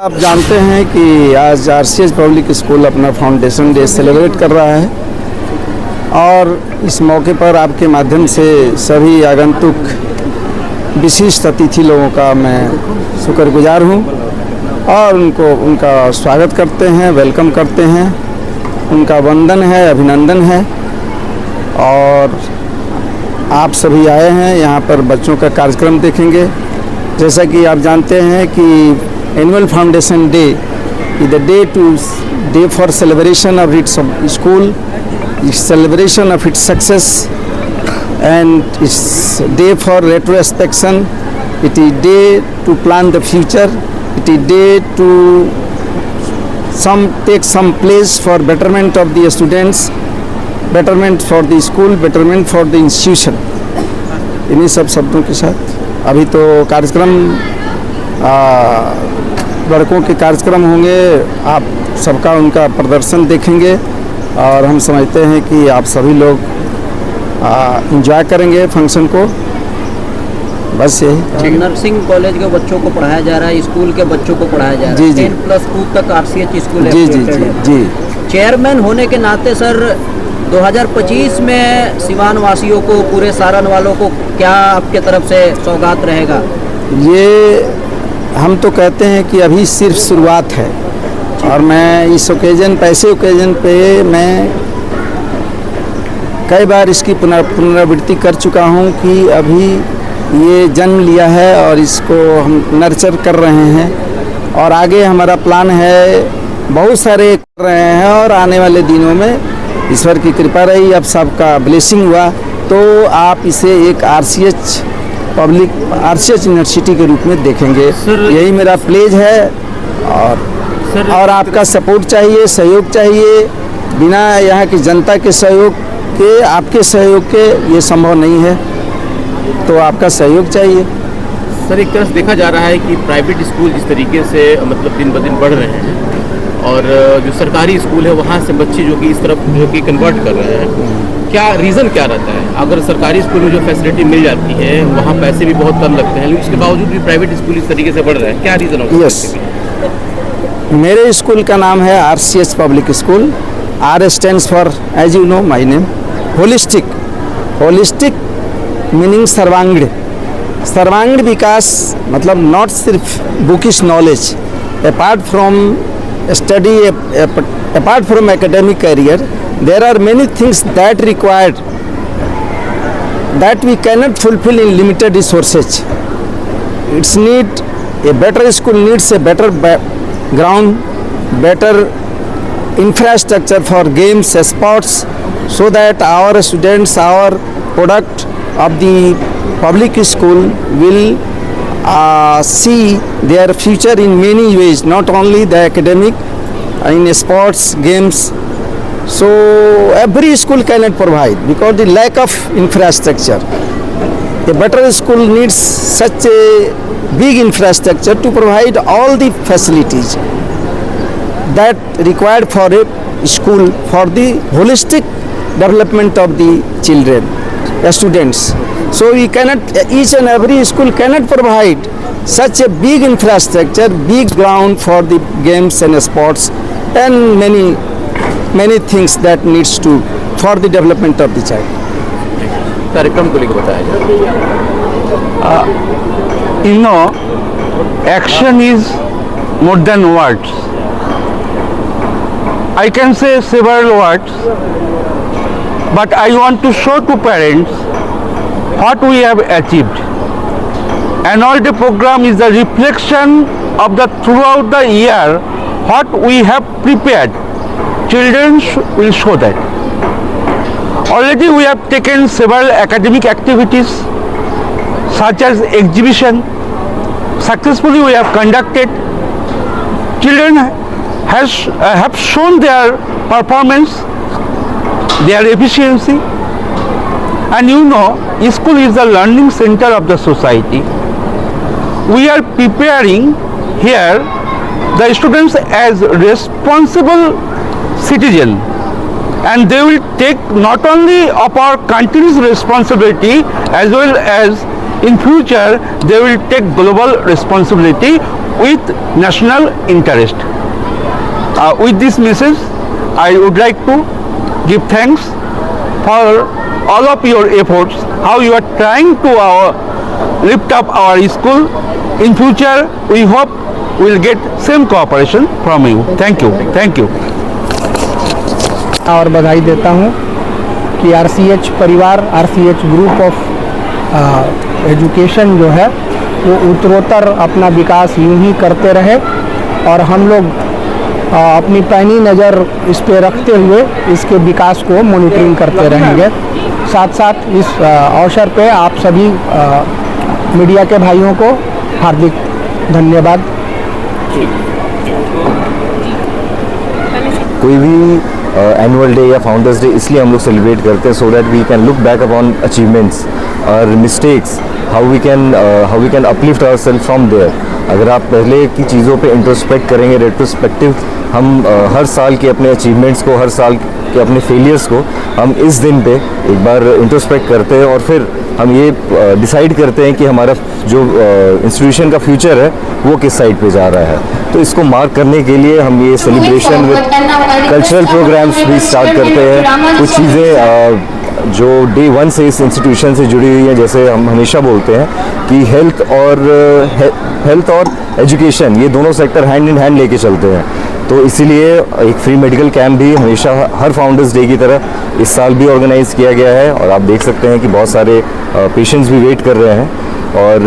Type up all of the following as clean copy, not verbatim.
आप जानते हैं कि आज आरसीएस पब्लिक स्कूल अपना फाउंडेशन डे सेलिब्रेट कर रहा है और इस मौके पर आपके माध्यम से सभी आगंतुक विशिष्ट अतिथि लोगों का मैं शुक्रगुजार हूं और उनका स्वागत करते हैं, वेलकम करते हैं, उनका वंदन है, अभिनंदन है। और आप सभी आए हैं यहाँ पर बच्चों का कार्यक्रम देखेंगे। जैसा कि आप जानते हैं कि annual foundation day is the day for celebration of its school, celebration of its success, and it's day for retrospection. It is day to plan the future. It is day to take some place for betterment of the students, betterment for the school, betterment for the institution. इन्हीं सब शब्दों के साथ अभी तो कार्यक्रम लड़कों के कार्यक्रम होंगे, आप सबका उनका प्रदर्शन देखेंगे और हम समझते हैं कि आप सभी लोग एंजॉय करेंगे फंक्शन को। बस यही। नर्सिंग कॉलेज के बच्चों को पढ़ाया जा रहा है, स्कूल के बच्चों को पढ़ाया जा रहा है। 10+2 तक आरसीएच स्कूल जी जी जी जी। चेयरमैन होने के नाते सर 2025 में सिवान वासियों को, पूरे सारण वालों को क्या आपके तरफ से सौगात रहेगा? ये हम तो कहते हैं कि अभी सिर्फ शुरुआत है और मैं इस ओकेजन पे मैं कई बार इसकी पुनरावृत्ति कर चुका हूँ कि अभी ये जन्म लिया है और इसको हम नर्चर कर रहे हैं और आगे हमारा प्लान है, बहुत सारे कर रहे हैं और आने वाले दिनों में ईश्वर की कृपा रही, अब सबका ब्लेसिंग हुआ तो आप इसे एक आरसीएच यूनिवर्सिटी के रूप में देखेंगे। यही मेरा प्लेज है और आपका सपोर्ट चाहिए, सहयोग चाहिए। बिना यहाँ की जनता के सहयोग के, आपके सहयोग के ये संभव नहीं है, तो आपका सहयोग चाहिए। सर, एक तरह से देखा जा रहा है कि प्राइवेट स्कूल जिस तरीके से मतलब दिन ब दिन बढ़ रहे हैं और जो सरकारी स्कूल है वहाँ से बच्चे जो कि इस तरफ जो कि कन्वर्ट कर रहे हैं, क्या रीज़न क्या रहता है? अगर सरकारी स्कूल में जो फैसिलिटी मिल जाती है वहाँ पैसे भी बहुत कम लगते हैं, लेकिन उसके बावजूद भी प्राइवेट स्कूल इस तरीके से बढ़ रहे हैं, क्या रीज़न होता है? यस, मेरे स्कूल का नाम है RCS public school. R stands for, as you know my name, holistic meaning सर्वांगीण विकास, मतलब नॉट सिर्फ bookish knowledge, apart from study, apart from academic career, there are many things that required that we cannot fulfill in limited resources. It's need a better school needs a better ground, better infrastructure for games, sports, so that our students, our product of the public school will see their future in many ways, not only the academic, in sports, games. So every school cannot provide because the lack of infrastructure. A better school needs such a big infrastructure to provide all the facilities that required for a school for the holistic development of the children, students. So we cannot, each and every school cannot provide such a big infrastructure, big ground for the games and sports and many things that needs to for the development of the child. कार्यक्रम को लेकर बताया जाए। You know, action is more than words. I can say several words, but I want to show to parents what we have achieved. Annual day program is a reflection of the throughout the year what we have prepared. Children will show that. Already we have taken several academic activities such as exhibition. Successfully we have conducted. Children have shown their performance, their efficiency. And you know, school is the learning center of the society. We are preparing here the students as responsible citizens, and they will take not only of our country's responsibility as well as in future they will take global responsibility with national interest. With this message, I would like to give thanks for all of your efforts, how you are trying to lift up our school. In future, we hope we will get same cooperation from you. Thank you. Thank you. और बधाई देता हूँ कि RCH परिवार, RCH group of education जो है वो उत्तरोत्तर अपना विकास यूं ही करते रहे और हम लोग अपनी पैनी नज़र इस पे रखते हुए इसके विकास को मॉनिटरिंग करते रहेंगे। साथ साथ इस अवसर पे आप सभी मीडिया के भाइयों को हार्दिक धन्यवाद। कोई भी एनुअल डे या फाउंडर्स डे इसलिए हम लोग सेलिब्रेट करते हैं so that we can look back upon achievements और mistakes, how we can uplift ourselves from there. अगर आप पहले की चीज़ों पे इंट्रोस्पेक्ट करेंगे, रेट्रोस्पेक्टिव, हम हर साल के अपने अचीवमेंट्स को, हर साल के अपने फेलियर्स को हम इस दिन पे एक बार इंट्रोस्पेक्ट करते हैं और फिर हम ये डिसाइड करते हैं कि हमारा जो इंस्टीट्यूशन का फ्यूचर है वो किस साइड पे जा रहा है। तो इसको मार्क करने के लिए हम ये सेलिब्रेशन विद कल्चरल प्रोग्राम्स भी स्टार्ट करते हैं। कुछ चीज़ें जो डे वन से इस इंस्टीट्यूशन से जुड़ी हुई हैं, जैसे हम हमेशा बोलते हैं कि हेल्थ और एजुकेशन ये दोनों सेक्टर हैंड इन हैंड लेके चलते हैं। तो इसीलिए एक फ्री मेडिकल कैंप भी हमेशा हर फाउंडर्स डे की तरह इस साल भी ऑर्गेनाइज़ किया गया है और आप देख सकते हैं कि बहुत सारे पेशेंट्स भी वेट कर रहे हैं। और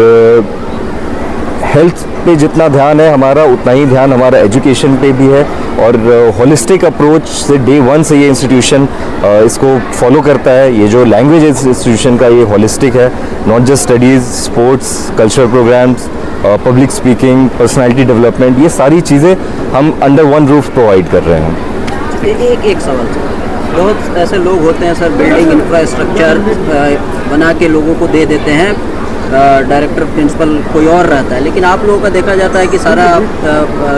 हेल्थ पे जितना ध्यान है हमारा, उतना ही ध्यान हमारा एजुकेशन पे भी है और होलिस्टिक अप्रोच से डे वन से ये इंस्टीट्यूशन इसको फॉलो करता है। ये जो लैंग्वेज है इस इंस्टीट्यूशन का, ये होलिस्टिक है, not just studies, sports, cultural programmes, public speaking, personality development, ये सारी चीज़ें हम अंडर वन रूफ प्रोवाइड कर रहे हैं। एक सवाल सर, बहुत ऐसे लोग होते हैं सर, बिल्डिंग इंफ्रास्ट्रक्चर बना के लोगों को दे देते हैं, डायरेक्टर प्रिंसिपल कोई और रहता है, लेकिन आप लोगों का देखा जाता है कि सारा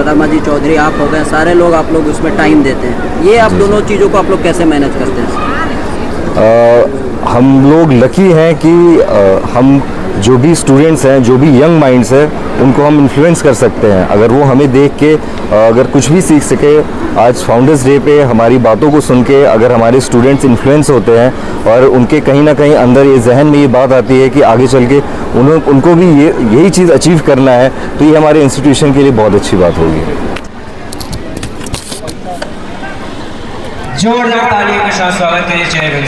रामाजी चौधरी आप हो गए, सारे लोग आप लोग उसमें टाइम देते हैं। ये आप दोनों चीज़ों को आप लोग कैसे मैनेज करते हैं? हम लोग लकी हैं कि हम जो भी स्टूडेंट्स हैं, जो भी यंग माइंड्स हैं, उनको हम इन्फ्लुएंस कर सकते हैं। अगर वो हमें देख के अगर कुछ भी सीख सके, आज फाउंडर्स डे पे हमारी बातों को सुन के अगर हमारे स्टूडेंट्स इन्फ्लुएंस होते हैं और उनके कहीं ना कहीं अंदर ये जहन में ये बात आती है कि आगे चल के उनको भी यही चीज़ अचीव करना है, तो ये हमारे इंस्टीट्यूशन के लिए बहुत अच्छी बात होगी। जोरदार तालियों के साथ स्वागत करिए चेयरमैन।